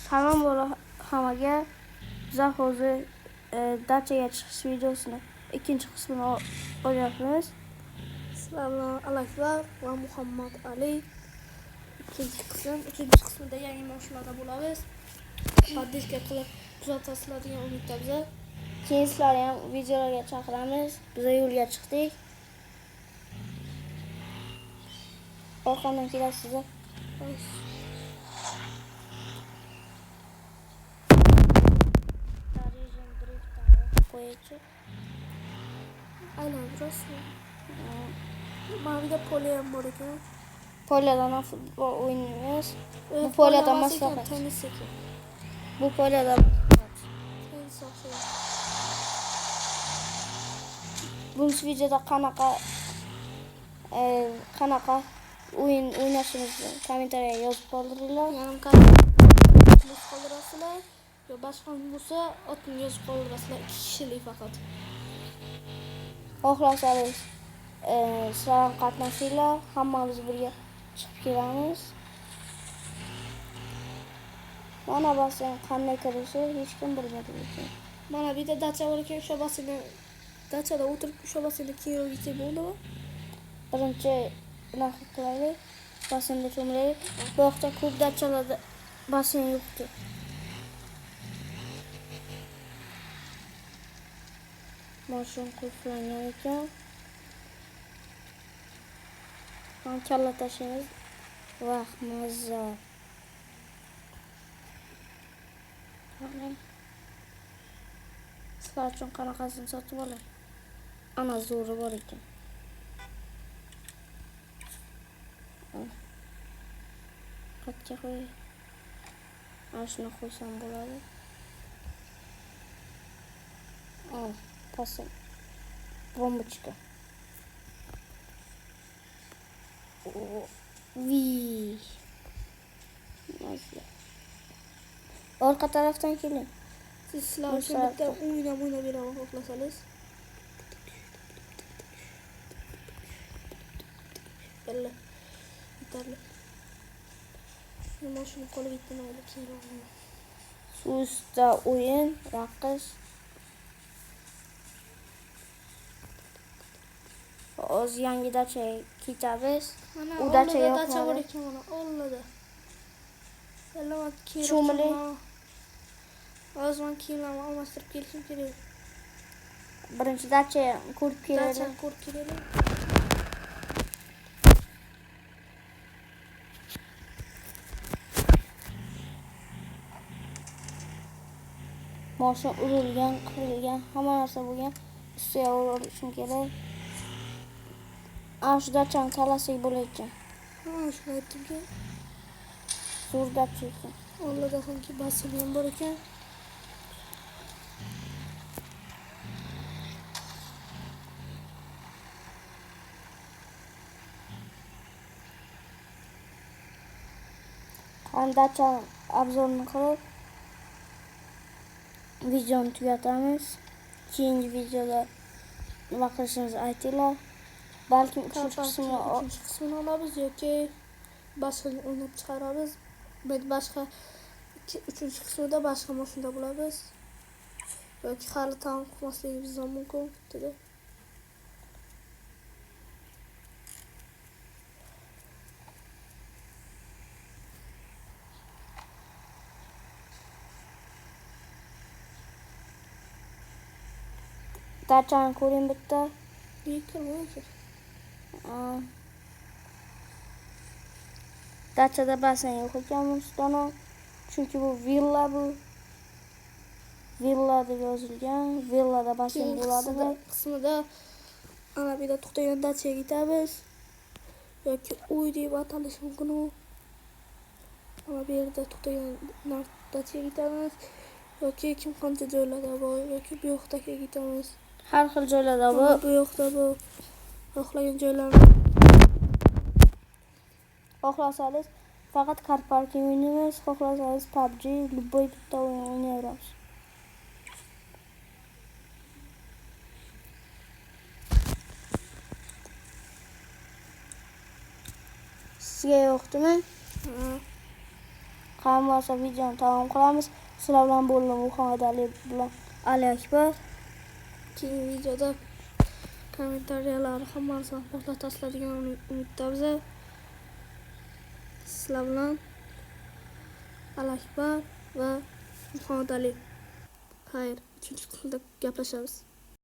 Salom bo'la hammaga. Biz hozir dachaga chiqish videosini ikkinchi qismini o'rayapmiz. Assalomu alaykum va Muhammad Ali. Ikkinchi qism, uchinchi qismida yangi mashinalarda bo'lamiz. Podpiska qilib kuzatasizlar degan umiddamiz. Keyin sizlarni ham videolarga chaqiramiz. Biz yo'lga chiqdik. Orqamdan kelasizlar. Qo'yichi. Aynan biroz. Mana bir de polya ham bor ekan. Polyadan futbol o'ynaymiz. Bu polyadan maslahat. Tennis ekan. Bu polyadan maslahat. Tennis o'xshaydi. Bunisi videoda qanaqa o'yin o'ynashimizni kommentariyaga yozib qoldiringlar. Yarim qoldirasizlar. Yo boshqa bo'lsa otni yozib qoldirasizlar. 2 kishilik faqat. Xohlasangiz sizlar ham qatnashinglar, hammamiz birga chiqib kelamiz. Mana basseyn qanday kirishi hech kim bilmaydi lekin. Mana bir de dacha bor ekan, o'sha basseynda dachada o'tirib o'sha basseynda kiyib yursak bo'ladimi? Birinchi bunaqa qilaylik. Basseynda cho'milaylik. Bu yoqda ko'p dachalarda basseyn yo'qdi. Mashina qulflangan ekan. Ham kalla tashlaymiz. Vaqt mazza. Sizlar uchun qanaqasini sotib olay. Ana zo'ri bor ekan. Qatga qo'y. Ana shuni qo'ysam bo'ladi. Passim. Bombochka. Mazza. Orqa tarafdan keling. Sizlar uchun bitta o'ynab beraman xohlasangiz. Bella. Yetarli. Nima shuni qo'lga yetmaydi kerak. Suvda o'yin, raqish. O'z yangi dachaga ketamiz. U dacha yo'q. Dacha bor ekan mana, ollada. Yalla Cho'miling. Hozir kiyimlarni almashtirib kelishim kerak. Birinchi dacha ko'rib kelaylik. Dacha ko'rib kelaylik. Mashina urilgan, qirilgan, hamma narsa bo'lgan. Ustiga urishim kerak. Ana shu dachani talasak bo'layotgan. Ha, shuni aytdimki. Zo'r dacha ekan. Ollada hamki basseyn ham bor ekan. Dacha obzorini qilib videoni tugatamiz. Keyingi videoda nima qilishimizni aytinglar. Balkim uchinchi qismini olamiz yoki boshqa o'ynab chiqaramiz. Boshqa uchinchi qismida boshqa mashinada bo'lamiz. Yoki hali tam qilmasligimiz ham mumkin dedi. Dachani ko'ring bitta. Dachada basseyn yo'q ekan Mustano. Chunki bu villa bu. Villa deb yozilgan. Villada basseyn bo'ladimi? Qismida ana bir de to'xtagan dachaga ketamiz. Yoki uy deb atalishi mumkin u. Ana bu yerda to'xtagan dachaga ketamiz. Yoki kim qancha joylarda bor, yoki bu yoqdaga ketamiz. Har xil joylarda bor. Bu yoqda bor. Xohlagan joylarni. Xohlasangiz faqat car parking o'ynaymiz, xohlasangiz PUBG, любой bitta o'yin o'ynayveramiz. Sizga yo'qdimi? Hammasi videoni tamom qilamiz. Sizlar bilan bo'ldim Muhammad Ali bilan Ali Akbar. Keyingi videoda kommentariyalar hammasini portlatib tashladigan umiddamiz. Sizlar bilan Ali Akbar va Muhammad Ali. Xayr, 3-qismda gaplashamiz.